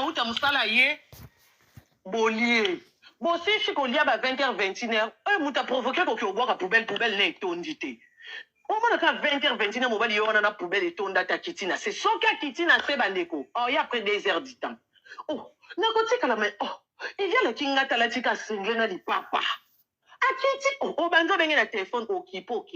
uta musala ye bolie. Bon, si je suis à 20h, 21h, muta provoqué qu'on voit la poubelle n'est tondité. Au moins, quand 20h, 21h, mobile, on a la poubelle et tonda ta kitina. C'est son cas kitina, c'est bandeko. Oh, il y a après des heures du temps. Oh, n'a côté qu'à la main. Oh, il y a le kinga talatika singena di papa. A kiti, oh, banzo bengi na téléphone, oh, kipo.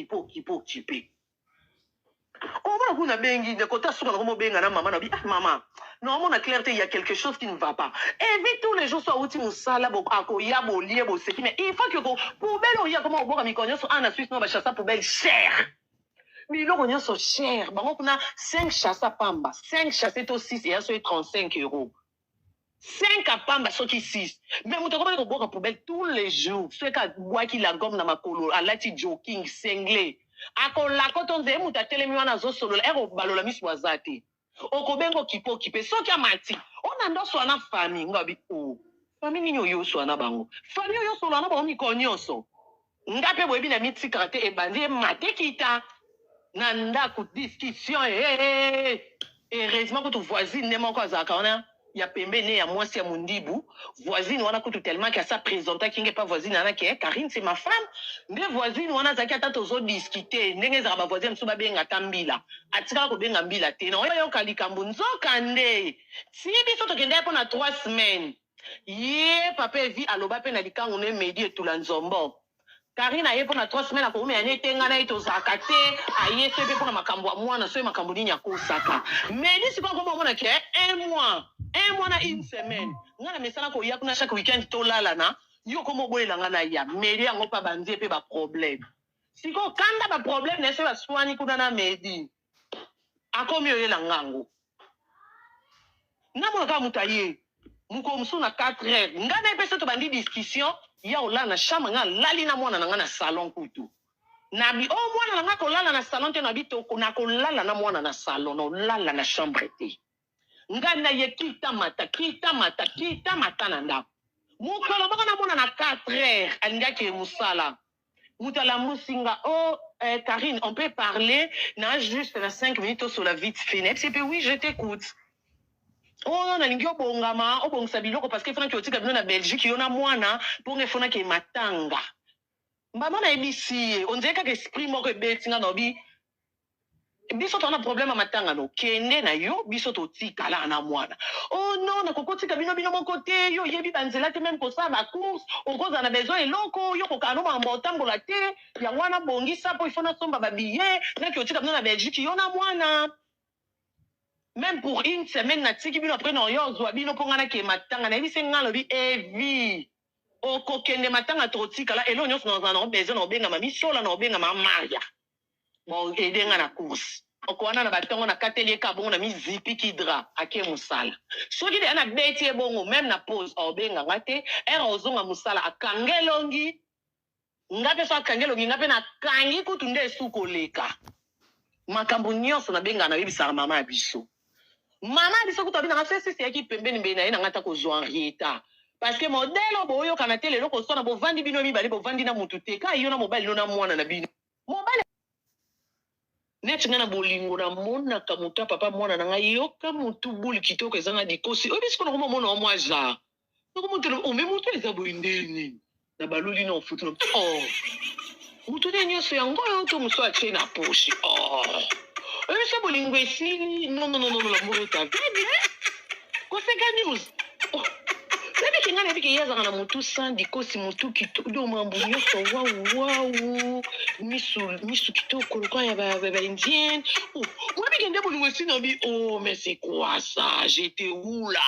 Oh, on a bengi, de côté, sur le romo benga na maman, maman. Non, mon clarté, il y a quelque chose qui ne va pas. Évite tous les jours, soit outil moussala, bokako, yabo, liebo, c'est qui, mais il faut que poubelle, il y a comment on boit à Mikonyo, soit en Suisse, non, bah, chassa poubelle cher. Mais là, on y a so cher. Bah, on a 5 chassa pamba, 5 chassés au 6 et à soit 35 €. 5 à pamba, soit qui 6. Mais on te comprend qu'on boit à poubelle tous les jours. Soit qu'à boire qui la gomme dans ma colo, à la ti joking, cinglé. À qu'on la coton de mouta télémiwana zo solo, ero balola miswazati. Okobengo kipo kipe so kia mati ona ndo so na famille ngabi o famille nyo yo so na bango famille yo so na bango mikonyoso ngape boyebi na miti karate e bandi mate kita na ndako discussion heureusement que tu voisine ne moko azaka ona ya pembene ya mwasi ya mundibu voisine wana kutu tellement que ça présenta kinge pas voisine ana ke Karine c'est ma femme nde voisine wana zaki ata tozo discuter ndenge za ba voisine msuba benga tambila atika ko benga mbila te na yo kalikambu nzoka nde si biso to kende po na 3 semaines ye papa vi aloba pe na likangu ne medi etula nzombo Karine aye po na 3 semaines ko me ane tenga na ito zakate aye sepe po na makambo mwana so makambo ni nyako saka medi siko ko mona ke 1 mois na 1 semaine ngana mesana ko yakuna chaque weekend to lala na yo komo bolela ngana ya medi yango pa banzie pe ba problème siko kanda ba problème ne se ba swani kuna na medi akomi yo la ngango ngamo ka mutaye muko msuna 4 heures ngana pesa to bandi discussion ya ola na chambre nga lali na mwana na nga na salon kutu nabi o mwana na nga ko lala na salon te nabi to na ko lala na mwana na salon no lala na chambre te ngana ye kita mata na ndako mukolo baka na mwana na 4 heures alinga ke musala mutala musinga oh Karine on peut parler na juste na 5 minutes sur la vite fait c'est oui je t'écoute. Oh na lingi obongama obongisa biloko parce que fona ki otika bino na Belgique yona mwana pour ngefona ke matanga mbama na ebisi on dirait que esprit moko betinga no bi biso tona problème matanga no kende na yo biso to tika la na mwana oh non na kokotika bino mon côté yo yebi banzela te même ko sa ba course on cause na besoin eloko yo ko kano mambo tambola te ya mwana bongisa po ifona somba ba billet na ki otika bino na Belgique yona mwana. Même pour 1 semaine, na tiki bino après non yo zwa bino pongana ke matanga na bise ngalo bi evi o kokende matanga trotika la elo nyos na na bezo na benga mami sola na benga mamaria bon edenga na course okwana na batongo na katelier ka bongo na mi zipi kidra ake musala soki de na beti bongo même na pause o benga ngate era ozonga musala akangelongi ngape so akangelongi ngape na kangi kutunde sukoleka makambo nyonso na benga na bibisa mama biso. Mama biso kutabi na sesi c'est qui pembeni mbena ina ngata ko zoanrieta parce que modèle boyo kana tele loko sona bo vandi bino mi bali bo vandi na mutu te ka yona mobile na mwana na bino mobile net ngana bolingo na mona ka mutu papa mwana na ngai yoka mutu buli kitoko ezanga dikosi obisko na koma mona mwa ja ko mutu o me mutu eza boindeni na baluli na futu oh mutu de nyoso yango yo to muso a chena poshi oh ça bolingo ici non l'amour ta vie quoi c'est que news oh c'est que ngana biki yaza na mutu sandi kosi mutu kito mambo nyoso wow misu kitoko kwa ya ba indien oh moi biki ndebo bolingo ici no bi oh mais c'est quoi ça j'étais où là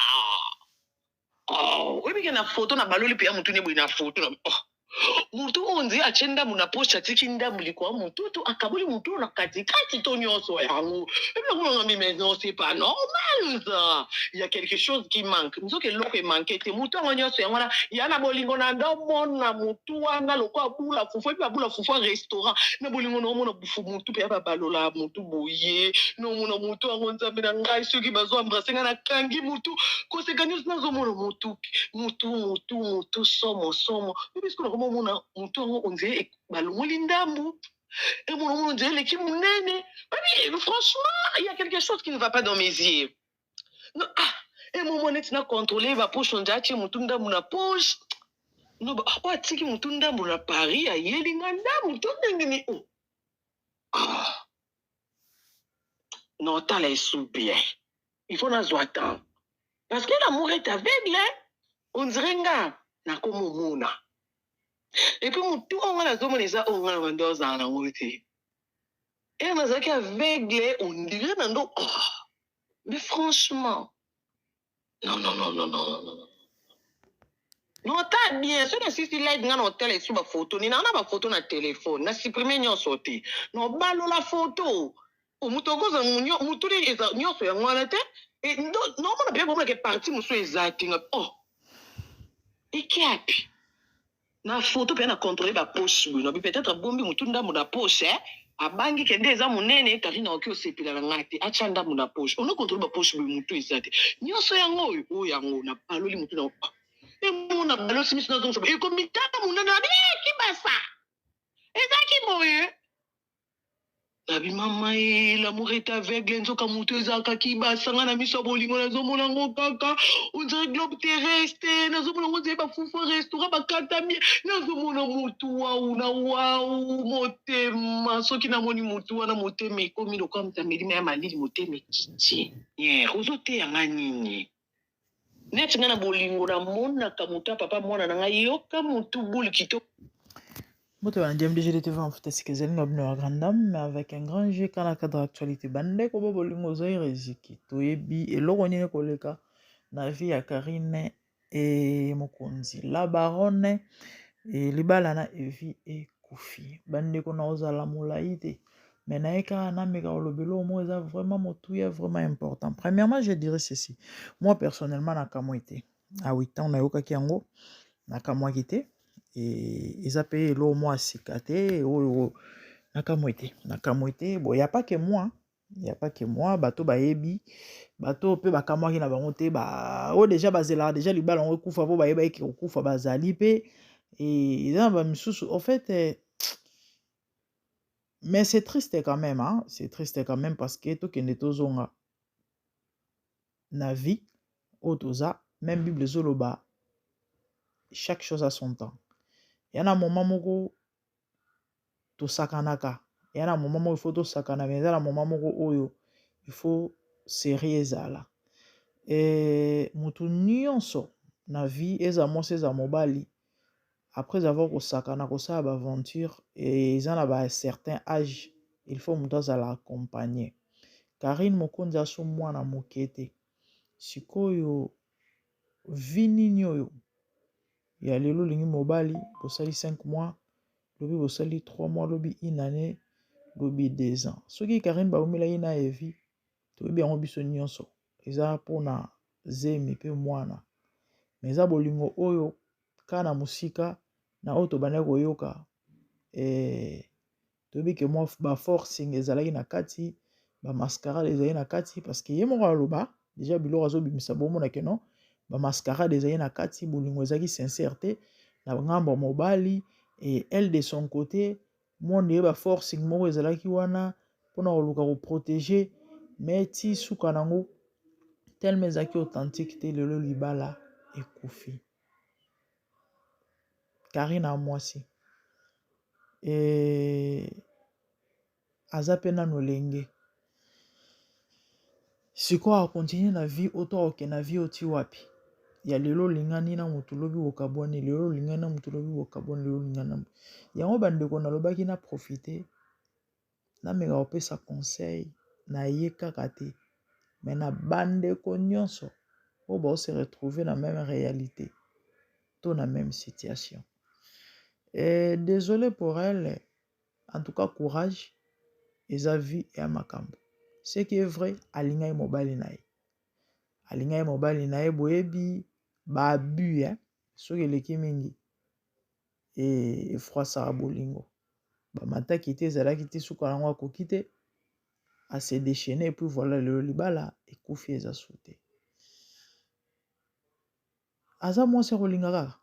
oh oui biki na photo na baloli pe ya mutu ne bo na photo na oh mutu onzi achenda muna posha tikinda mulikwa mutu tu akabuli mutu na katikati to nyonso yango et puis on me mais non c'est pas normal ça il y a quelque chose qui manque nzoke loko manque te mutu nyonso yango na yana bolingo na ndamona mutu wana lokwa bula fufu et puis bula fufu restaurant na bolingo no mona bufu mutu pe ba balola mutu boye no mona mutu angonza mina ngai soki bazo embrasser na kangi mutu ko se gagner na zo mona mutu somo et puis mona mutu on dirait balongoli ndambu et on dirait l'équipe munene franchement il y a quelque chose qui ne va pas dans mes yeux non Et moi net na contrôler va poche on jachi mutunda muna poche. No ba atiki mutunda muna Paris ya yelinga nda mutunda ngini oh. Ah. Non, t'as les sous bien. Il faut nous attendre. Parce que l'amour est aveugle, hein? On dirait nga na komo muna. Et puis tout on a la zone les a on a vendu dans la route. Et on a ça qui aveugle, on dirait nando. Oh. Mais franchement, non. Non, t'as bien. Si on si là, on a hôtel sur ma photo, ni na ma photo na téléphone, na supprimer nyo sorti. Non, balo la photo. O mutoko za munyo, mutuli eza nyo so ya ngwana te. Et non, on a bien compris que parti muso exacting. Oh. Et qui a pu? Na photo pe na contrôler ba poche, no peut-être bombi mutunda mu na poche, hein. Abangi kende eza munene kali na okyo sepila na ngati achanda mu na poche. On a contrôler ba poche mutu ezate. Nyo so ya ngoyo, o ya ngo na paloli mutu na. Et mon abalo si misna donc et comme mitaka mon na qui basa. Et ça qui moye. Nabi mama l'amour est aveugle nzoka mutu ezaka ki basa nga na miso bolingo na zo mona ngo kaka. On dirait globe terrestre na zo mona ngo ba fufu restaurant ba katami na zo mona mutu wa motema soki na moni mutu wana motema ekomi loka mtameli na malili motema kiti. Yeah, ozote yanga nini. Net ngana bolingo na mona kamuta papa mwana na ngai yoka mutu buli kito. Moto wana JMD GDTV en fait c'est no bno grande dame mais avec un grand jeu quand la cadre actualité bande ko bolingo zo riziki to yebi eloko nini koleka na vie ya Karine et mokonzi la baronne et libala na evi et kufi bande ko na ozala molaite mais na eka na meka olobelo mo eza vraiment motuya vraiment important. Premièrement je dirais ceci, moi personnellement na kamoite à 8 ans na yoka kiango na kamoite et ils a payé l'eau moi cicaté nakamwete bon y a pas que moi bateau bayebi bateau pe bakamwaki na bango te ba o déjà bazela déjà libala on kufa po bayeba eke kufa bazali pe et ils ba misusu en fait mais c'est triste quand même hein, c'est triste quand même parce que to kende tozonga na vie otoza même bible zoloba chaque chose a son temps. Il y a un moment moko to sakanaka. Il y a un moment moko il faut to sakana mais il y a un moment moko oyo il faut sérieux ezala. Et mutu nyonso na vie eza mwasi eza mobali après avoir kosakana kosala ba aventure et ils en a ba certain âge il faut mutu azala accompagner. Karine mokonzi aso mwana moke te sikoyo vi nini oyo ya lelo lingi mobali bosali 5 mois lobi bosali 3 mois lobi 1 année lobi 2 ans soki Karine baumela ye na evi toyebi yango biso nyonso eza mpona zemi mpe mwana mais eza bolingo oyo kaka na mosika na oyo tobandaki koyoka toyebi ke mwa baforcing ezalaki na kati bamascarade ezalaki na kati parce que ye moko aloba déjà biloko azobimisa bomonake non bamascarade ezalaki na kati bolingo ezalaki sincère te na ngambo mobali et elle de son côté monde ye baforcing moko ezalaki wana mpona koluka koprotéger mais ti suka nango tellement ezalaki authentique te lelo libala ekufi. Karine a mwasi aza pe nano lenge sikoyo akontinue na vie oto aoke na vie oti wapi ya lelo lingani na mutu lobi okabwani lelo lingani na mutu lobi okabwani lelo lingani na yango bandeko nalobaki na profiter na meka kopesa conseil na ye kaka te mais na bandeko nyonso oyo baose retrouver na même réalité to na même situation. Et désolé pour elle, en tout cas courage eza vie ya makambo. Ce qui est vrai alingai mobali na ye. Alingai mobali na ye boyebi ba abus soki eleki mingi et efroisaka bolingo. Ba mataki te ezalaki te suka nango akoki te à se déchaîner et puis voilà le libala ekufi eza sauté. Aza mwasi akolingaka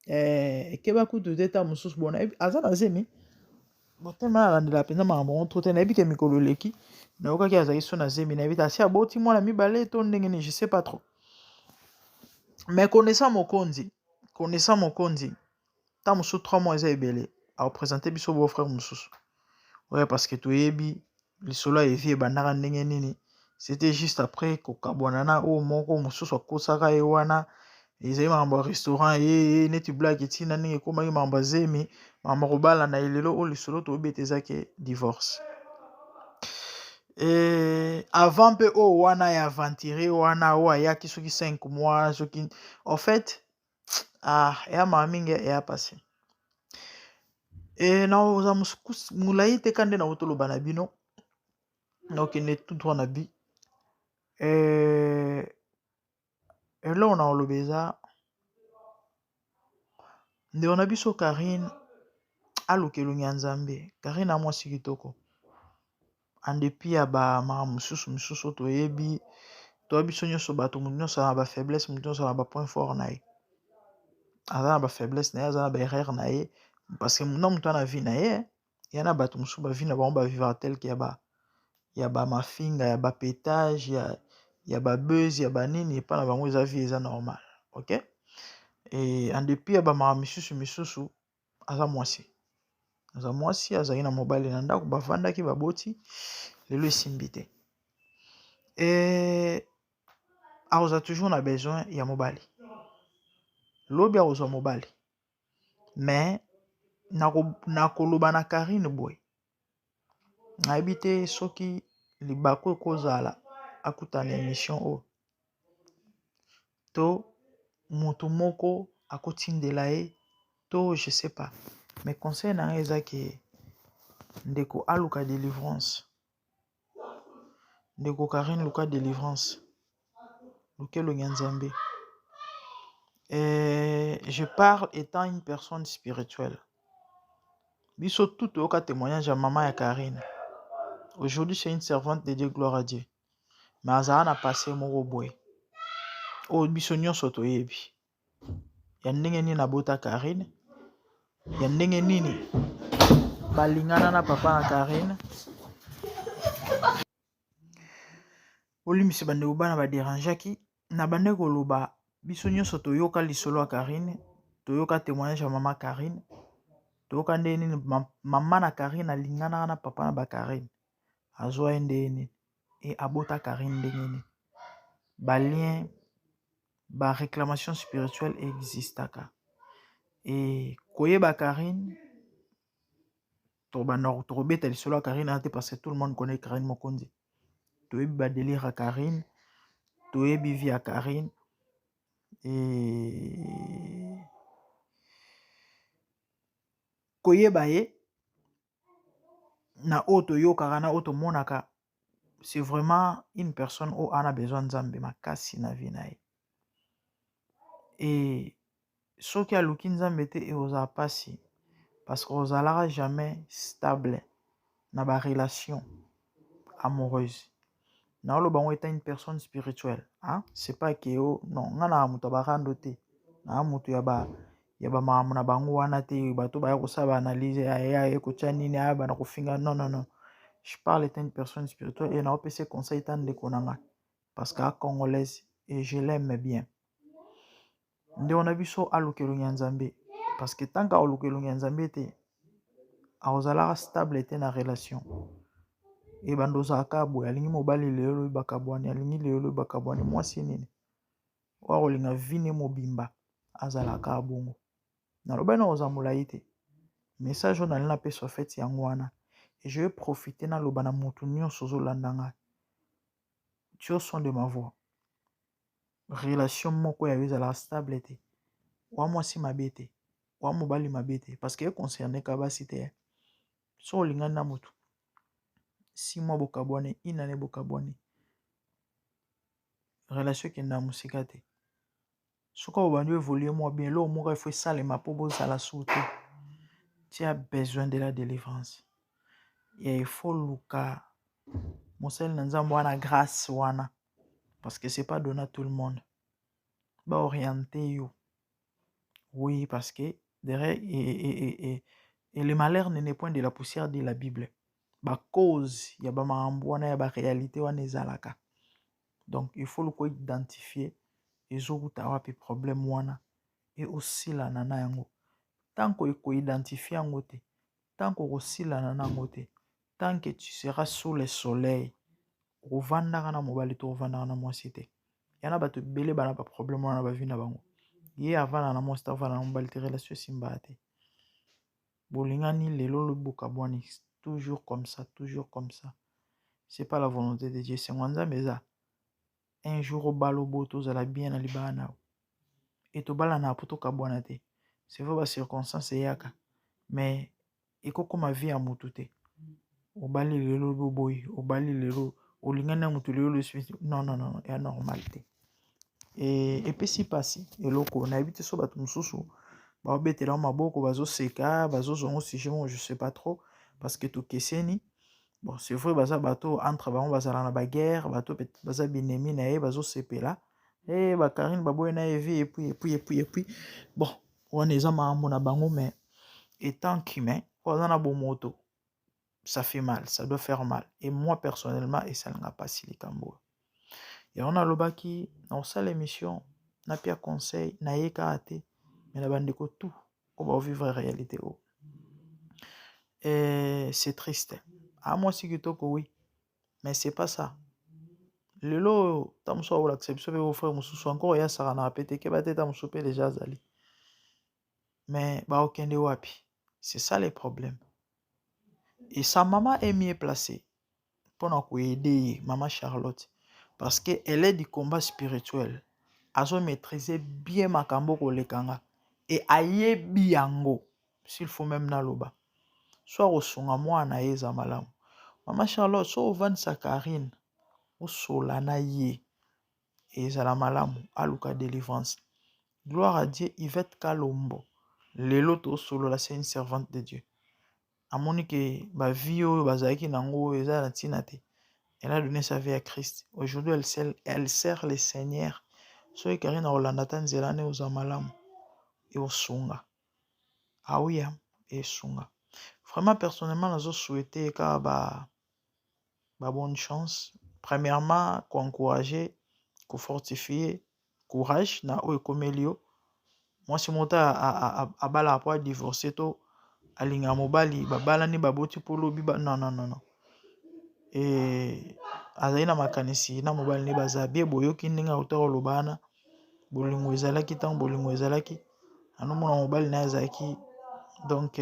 ekeba kutu te ta mosusu bona aza na zemi Bon, tellement alandela mpenza makambo ngo trop te nayebi ke mikolo eleki nayokaki azalaki so na zemi nayebi te asi aboti mwana mibale to ndenge nini je sais pas trop. Mais connaissant mokonzi ntan mosusu 3 mois eza ebele akopresente biso beau-frère mosusu. Ouais, parce que toyebi lisolo ya evi ebandaka ndenge nini c'était juste après kokabwana na oyo moko mosusu akosaka ye wana ezali makambo ya restaurant ye neti blague etina ndenge ekomaki makambo ya zemi makambo kobala na elelo oyo lisolo toyebi ete ezaki divorce. Avant mpe oyo wana ya aventure wana oyo ayaki soki 5 mois soki en fait eya mama mingi eya passé. naoza molai te ka nde naotoloba na bino naokende tout droit na bi eloko na oloba eza ndeko na biso Karine aluka elongi ya Nzambe. Karine a mwasi kitoko en dépit ya bamakambo mosusu toyebi biso nyonso bato motu nyonso na bafaiblesse motu nyonso na bapoint fort na ye aza na bafaiblesse na ye aza na baerreur na ye parce que na motu ana vie na ye ya na bato mosusu bavie na bango bavivre tel ke ya bamafinga ya bapetage ya babeuze ya banini epa na bango eza vie eza normal ok. En dépit ya bamakambo misusu aza mwasi azalaki na mobali na ndako bavandaki baboti lelo esimbi te akozala toujours na besoin ya mobali lobi akozwa mobali mais nakoloba na Karine boye nayebi te soki libako ekozala akutana émission oyo to moto moko akotindela ye to je sais pas mais conseil na ngai eza ke ndeko aluka délivrance ndeko Karine luka délivrance luka elongi ya Nzambe. Je parle étant une personne spirituelle. Biso tout toyoka témoignage ya maman ya Karine. Aujourd'hui c'est une servante de Dieu, gloire à Dieu. Mais azala na passé moko boye oyo biso nyonso toyebi ya ndenge nini abota Karine ya ndenge nini balingana na papa na Karine olimisi bandeko bana baderangeaki na bande koloba biso nyonso toyoka lisolo ya Karine toyoka témoignage ya mama Karine toyoka ndenge nini mama na Karine alingana na papa na bakarine azwa ye ndenge nini e abota Karine ndenge nini balien baréclamation spirituelle existaka e koyeba Karine tokobeta lisolo ya Karine te parce que tout le monde connaît Karine Mokonzi toyebi badélire ya Karine toyebi vie ya Karine koyeba ye na oyo toyokaka na oyo tomonaka c'est vraiment une personne oyo ana besoin Nzambe makasi na vie na ye e soki aluki Nzambe te ekozala pasi parce que ozalaka jamais stable na barelation amoureuse naoloba ngo eta une personne spirituelle c'est pas que non nga na moto barando te na moto ya bamakambo na bango wana te bato baya kosala baanalyse ya ekotya nini bana kofinga non je parle étant une personne spirituelle et naopesa conseil ta ndeko na nga parce que congolaise et je l'aime bien ndeko na biso aluka elongi ya Nzambe parce que tant ka aluka elongi ya Nzambe te akozalaka stable te na relation e bando ozalaka boye alingi mobali lelo bakabwani alingi lelo bakabwani mwasi nini oyo akolinga vine mobimba azalaka bongo nalobai na oza molai te message oyo nalingi napesa ofete yango wana et je vais profiter naloba na motu nyonso ozolanda ngai tu au son de ma voix relation moko yayo ezalaka stable te wa mwasi mabe te wa mobali mabe te parce que econcerne ka basi te so olingani na motu 6 mois bokabwani 1 année bokabwani relation ekende na mosika te soki obandi évoluer mwa bien eloko moko il faut esalema mpo bozala su te tu as besoin de la délivrance et il faut luka mosali na Nzambe wana grâce wana parce que c'est pas donné à tout le monde ba orienter yo oui parce que derrière Et le malheur n'est point de la poussière, dit la Bible. Ba cause, ya ba maambwana, ya ba réalité, wana ezalaka. Donc, il faut le identifier. Ezokuta wapi problème wana. Et aussi la nana yango. Tant que identifie yango te, tant que aussi la nana yango te, tant que tu seras sous le soleil, ovandaka na mobali to ovandaka na mwasi te. Yana bato bele bana ba problème wana ba vie na bango. Ye avana na mwasi ta avana na mobali te relation simba te. Bolingani lelo le bokabwani, toujours comme ça, toujours comme ça. C'est pas la volonté de Dieu. C'est Nwanza Meza. Un jour au balo boto za la bien na libana. Et to bala na poto kabwanate. C'est vrai, circonstance yaka. Mais il faut comme vie à moutoute. Au bali lelo boboy, au bali lelo, au lingana moutulelo le suite. Non, non, non, il y a normalité. Et puis si passe, et loko, on a habité sur batum sousou. Bah, bête là, ma boko, bazo seka, bazo zongo si je sais pas trop. Parce que tout kesseni. Bon, c'est vrai, baza bateau entre bango, baza na ba guerre, bateau peut-être baza binemi na ye, bazo sepe là. Eh, ba Karine, babo na evi, et puis. Bon, on est en na bango, mais étant qu'humain, on a bon moto. Ça fait mal, ça doit faire mal. Et moi, personnellement, et ça n'a pas si les cambo. Et on a le baki, dans ça l'émission, n'a pas conseil, n'a pas karaté, mais la bande tout, on va vivre la réalité. Et c'est triste. À moi, si que oui, mais c'est pas ça. Le lot, tam so ou l'acception de vos frères, moussou encore, ya ça n'a pété que batté tam soupé déjà zali. Mais bah aucun de wapi. C'est ça les problèmes. Et sa maman est mieux placée pour aider maman Charlotte parce qu'elle est du combat spirituel. Elle a maîtrisé bien makambo kolekanga et aye biango s'il faut même na loba. Soit au songa moi na eza malamu. Maman Charlotte soit au vent sa Karine au solana ye et za la malamu aluka délivrance. Gloire à Dieu, Yvette Kalombo. Leloto solo la c'est une servante de Dieu. Amoni que ba vie bazaki nango eza na tinate. Elle a donné sa vie à Christ. Aujourd'hui, elle sert le Seigneur. Soy Karina Olandatan Zelane aux Amalam et au Sunga. Ah oui, et Sunga. Vraiment, personnellement, je souhaité que bonne chance. Premièrement, encourager, fortifier, courage, na o ekomelio. Moi, si mon ta a bala pour divorcer to, alinga mobali, babala ni baboti polo biba, non. Et azali na makanisi na mobali ne bazabie boyoki ndenge auta olobana bolingo ezalaki ntango bolingo ezalaki anomona mobali na azalaki donc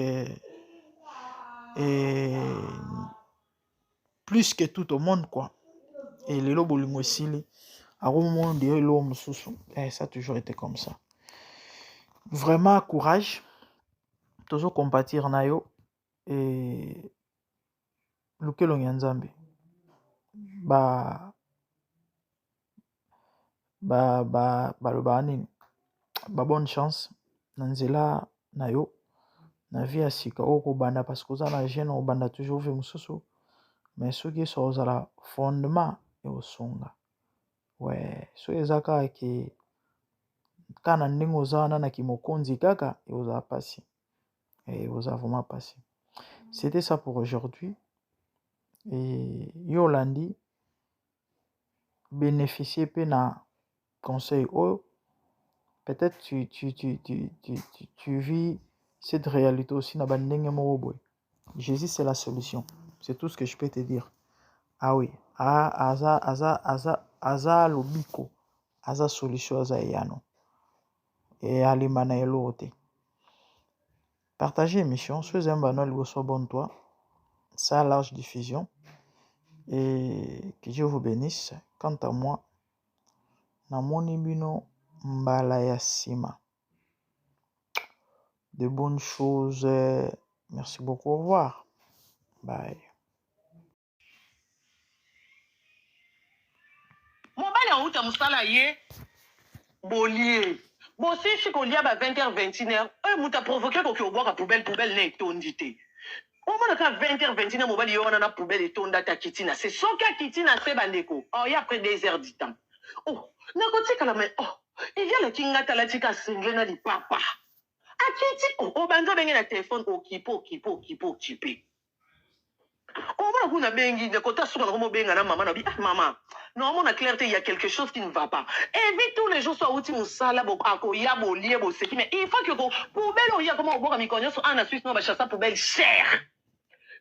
plus que tout au monde quoi. Et lelo bolingo esili akomona de elo mosusu ça a toujours été comme ça. Vraiment courage toujours compatir na yo et lukelo nyanzambe baloba nini bonne chance na nzela na yo na vie ya sika oyo kobanda parce que oza na jeune obanda toujours vie mosusu mais soki eso ozala fondement eosunga ouais soki eza kaka ke kaka na ndenge oza wana na kimokonzi kaka eozala pasi eozala vraiment pasi. C'était ça pour aujourd'hui et yo olandi bénéficier pe na conseil oyo. Peut-être tu vis cette réalité aussi na bandenge moko boy. Jésus c'est la solution. C'est tout ce que je peux te dire. Ah oui, aza lobiko, aza solution aza yano. Et alimana elote. Partagez l'émission, soyez un banal ou soit bon toi. Ça a large diffusion. Et que Dieu vous bénisse. Quant à moi, na moni bino mbala ya sima. De bonnes choses. Merci beaucoup. Au revoir. Bye. Mobali en outa musala ye bolie. Bon si je kolia ba 20h 21h, muta provoquer ko ki obwa poubelle na etondité. Au moins ka 20h 21h mobali yo na poubelle etonda ta kitina. C'est soka kitina se bandeko. Oh ya après 2 heures du temps. Oh, na kotika la mais oh, il vient le kinga talatika singena di papa. akiti obanza benge na telefone okipe omona kuna bengi de kota suka na komo benga na mama na bi mama normalement na clarté il y a quelque chose qui ne va pas évite tous les jours soit outi musala bo akoya bo lie bo seki mais il faut que poubelle oya comment oboka mikonyo so ana Suisse no ba chassa poubelle cher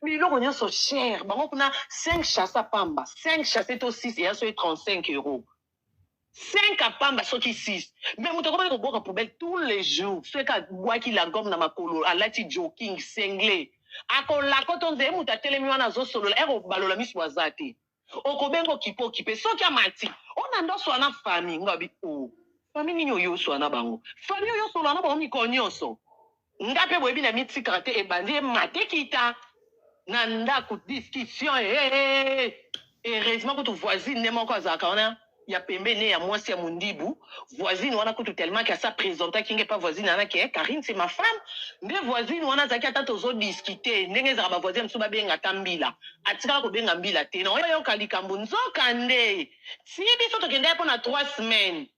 biloko nyonso cher bango kuna 5 chassa pamba 5 chassé to 6 et so 35 euros 5 à pamba soki 6 mais moto ko ba boka poubelle tous les jours ce ka boaki la gomme na makolo alati jogging singlé akolako to nze mutu atelemi wana azosolola ekobalola miso aza te okobenga okipe soki amati ona ndoso wana fami ngabi fami nini oyo oswana bango fami oyo osolola na bango mikolo nyonso nga mpe boyebi na mitikaka te ebandi emate kita na ndako discussion heureusement kutu voisine ne moko azalaka wana ya pembeni ya mwasi ya mundibu voisine wana kutu tellement que ça présenta kinge pas voisine ana ke Karine c'est ma femme nde voisine wana zaki ata tozo discuter ndenge za ba voisine mso ba benga tambila atika ko benga mbila te na oyo kalikambo nzoka nde si biso to kende po na 3 semaines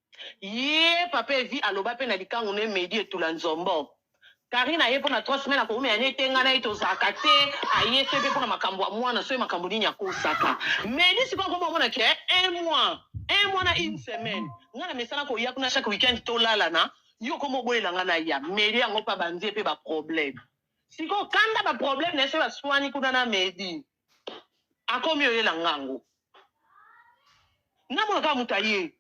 ye papa vi aloba pe na likango ne medi etula nzombo Karine aye po na 3 semaines akomi ane tenga na ito zakate aye sepe po na makambo ya mwana so makambo nini akosaka medi siko ko mona ke un mois na une semaine ngana mesana ko ya kuna chaque weekend to lala na yo komo bolela ngana ya medi yango pa banzie pe ba problème siko kanda ba problème na se ba swani kuna na medi akomi oyela ngango na mona ka mutaye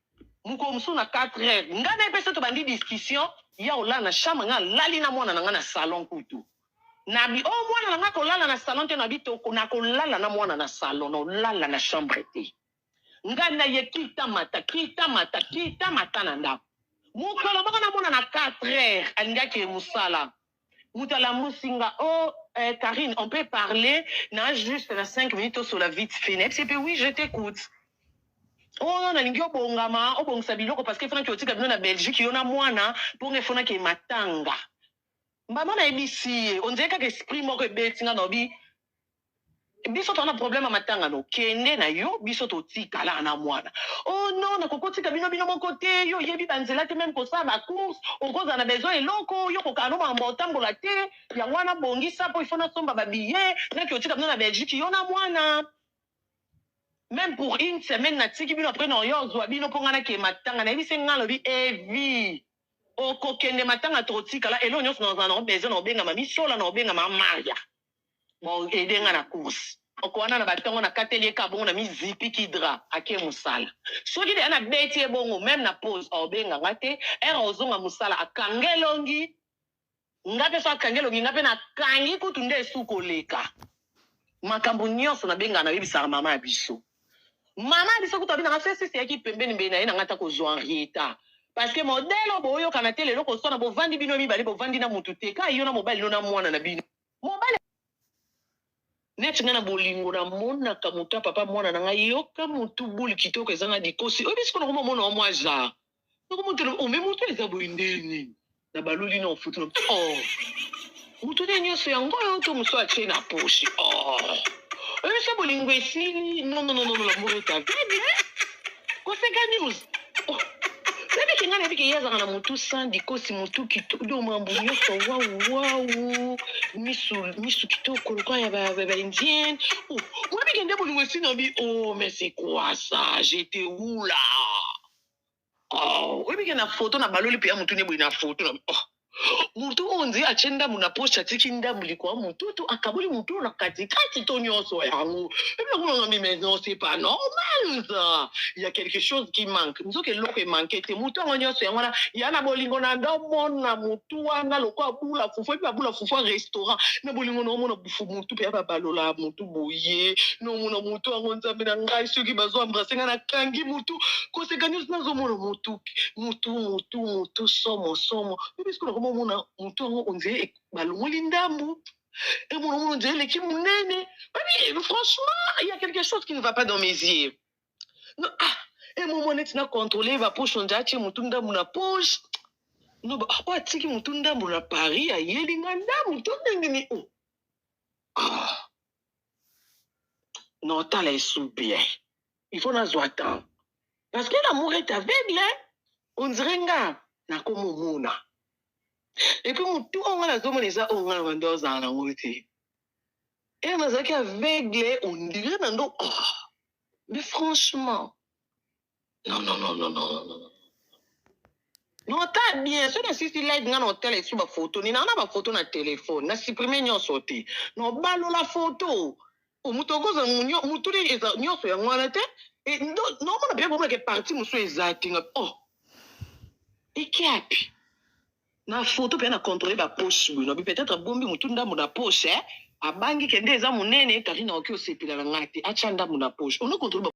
muko msuna 4 heures ngana pesa to bandi discussion ya olala na chambre nga lali na mwana na salon kutu nabi mwana na nga kolala na salon te nabi to na kolala na mwana na salon no lala na chambre te nga na ye kita mata na ndako mukolo baka na mwana na 4 heures alingaki musala mutala musinga Karine on peut parler na juste na 5 minutes sur la vite fenêtre c'est puis oui je t'écoute na lingi obongama obongisa biloko parce que fona ki otika bino na Belgique yona mwana ponge fona ke matanga mbama na ebisi on dirait que esprit moko ebetinga no bi biso tona problème matanga no kende na yo biso totika la na mwana non na kokotika bino moko te yo yebi banzela te même ko sa ba course on koza na besoin eloko yo ko kano ba mbotambola te ya mwana bongisa po ifona somba ba billet na ki otika bino na Belgique yona mwana même pour une semaine na tiki bino après no yo zo bino pongana ke matanga na bise ngalo bi evi okokende matanga totika la elo nyonso na na besoin na benga mami sola na benga mamaria bon edenga na course okwana na batongo na katelier ka bongo na mizipi kidra ake musala soki de na beti bongo même na pause obenga ngate era ozonga musala akangelongi ngape so akangelongi ngape na kangi kutu nde suko leka makambo nyonso na benga na yebisa mama ya biso mama biso kutu abina ngafesi se yaki pembeni mbena ina ngata ko zoanrieta parce que modèle boyo kana tele loko sona bo vandi bino mi bali bo vandi na mutu te ka yona mobile lona mwana na bino mobile net ngana bolingo na mona ka mutu papa mwana na ngai yoka mutu buli kitoko ezanga dikosi obi siko na komo mona mwa za nako mutu o me mutu eza boindeni na baluli na ofutu no mutu de nyoso yango yo to muso ache na poche obi se bolingo esili non la moro ta vedi koseka news Sabe que ngana biki yaza na mutu sandi kosi mutu kitu do mambo nyoko wow misu kitoko kwa ya ba indien moi biki ndebo ngwesi na bi mais c'est quoi ça j'étais où là oui biki na photo na baloli pe ya mutu nebo na photo na mutu onzi achenda muna pocha tikinda muliko mutu to akabuli mutu na katikati to nyonso yango ebe ngona ngambi mais non c'est pas normal ça il y a quelque chose qui manque nzoke loko manque te mutu nyonso yango na yana bolingo na ndomona mutu wana loko abula fufu epi abula fufu restaurant na bolingo no mona bufu mutu pe ba balola mutu boye no mona mutu ngo nzambe na ngai soki bazo embrasser na kangi mutu kosekanyus na zo mona mutu somo ebi siko mona mutu on dirait balongoli ndambu et on dirait l'équipe munene franchement il y a quelque chose qui ne va pas dans mes yeux non et mon net na contrôler va poche on dirait mutu ndambu na poche no ba atiki mutu ndambu na Paris ayeli ndambu to ndengeni non t'as les sous bien il faut na zoata parce que l'amour est aveugle on dirait nga na komo mona Et puis mutu onga na zomo neza onga na ndo za na ngote. Et na zaki aveugle on dirait na ndo. Mais franchement, non. Non, t'as bien. Si on assiste là, il y a un hôtel et sur ma photo. Il y a une photo dans le téléphone. Na supprimer une sortie. Non, balo la photo. Au mutogo za munyo, muturi eza nyoso ya mwana te. Et non, on a bien compris que parti muso exacting. Oh. Et qui a pu? Na photo pe na contrôler ba poche. No bi peut-être bombi mutunda mu na poche. Abangi kende eza munene kari na oki osepila na ngati. Achanda mu na poche. On a contrôler